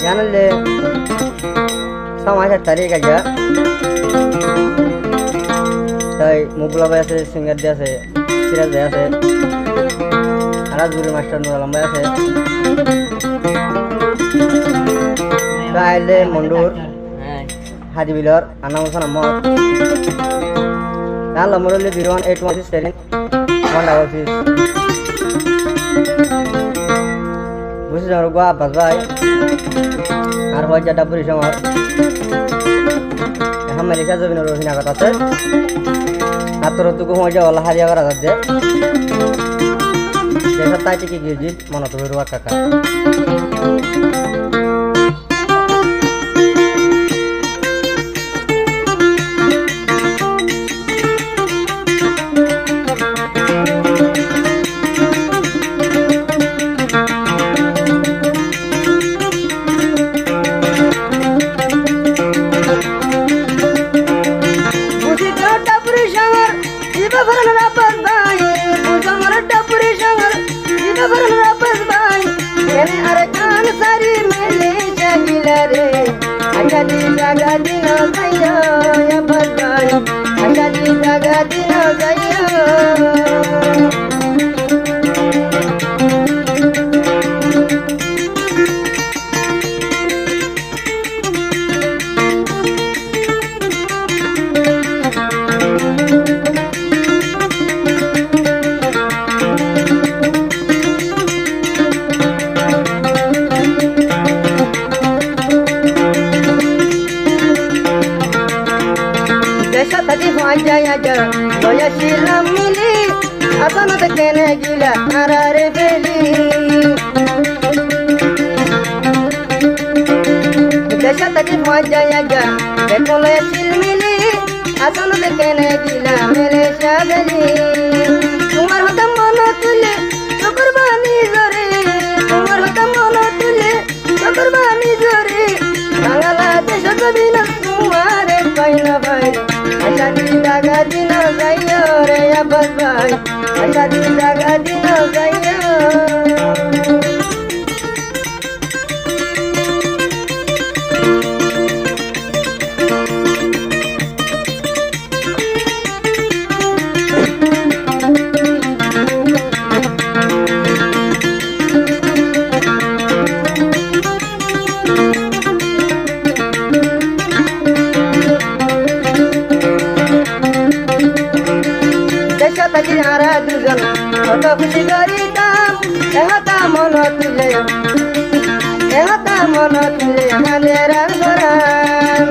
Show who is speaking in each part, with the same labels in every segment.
Speaker 1: Yanale sama aja tarik aja. Tapi mubla biasa singer dia se, kira dia se. Alat guru master nula lamba se. Kaile mundur, Haji Bilor, anak usaha nama. Dan lamuru le biruan 816 166. Busi jangan gua bazai. Arwah jada beri jangan. Yang Malaysia tu bina rohini agak tasir. Atur tu ku hoja Allah hari agar ada deh. Jasa tadi kiki gigi mana tu beruat kakak. Jaya jaya, doya silam mili, asana tekene gila, arare beli. Desa tadi jaya jaya, dekola silam mili, asana tekene gila, Malaysia beli. Umar hotam mana tule, sukurbani zori. Umar hotam mana tule, sukurbani zori. Bangala desa kabina sumare paina bai. Asadi daga dino gayo re abas bai. Asadi daga dino gayo. Tadi arah dugan, foto kuci garitam, ehata monotule, handeran koran.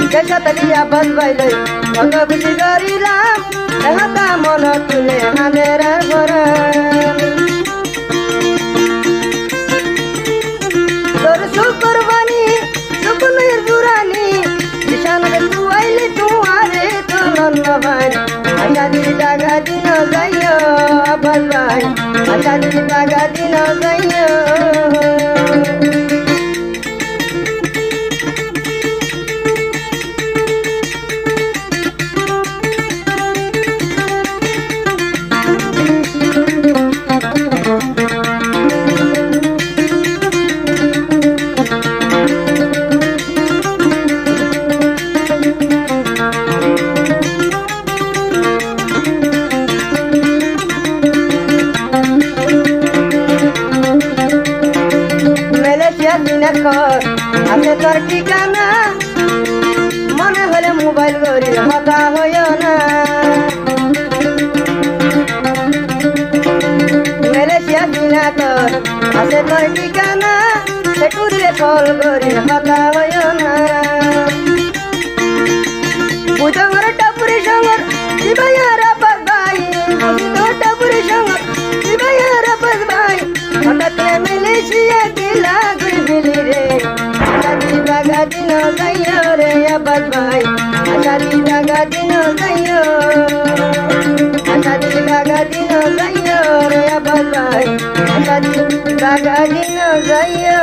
Speaker 1: Desa tadi abad baile, foto kuci garitam, ehata monotule, handeran koran. Dor sukurbani, sukunir durani, disana ketuaile tu. Asadi daga dino gayo abal bai. Asadi daga dino gayo. Ase tor ঠিকানা মনে হলে mobile করি হতা হইও না Malaysia বিনা তোর ase tor ঠিকানা সেটুরে call করি হতা হইও না বুঝাঙর টাপুরি সঙ্গর দিবায়ারা পাস ভাই বুঝিতো টাপুরি সঙ্গর দিবায়ারা পাস ভাই হঠাৎ মালয়েশিয়া গিলা ঘুরি ফেলি রে Asadi daga dino gayo re abad bai. Asadi daga dino gayo. Asadi daga dino gayo re abad bai. Asadi daga dino gayo.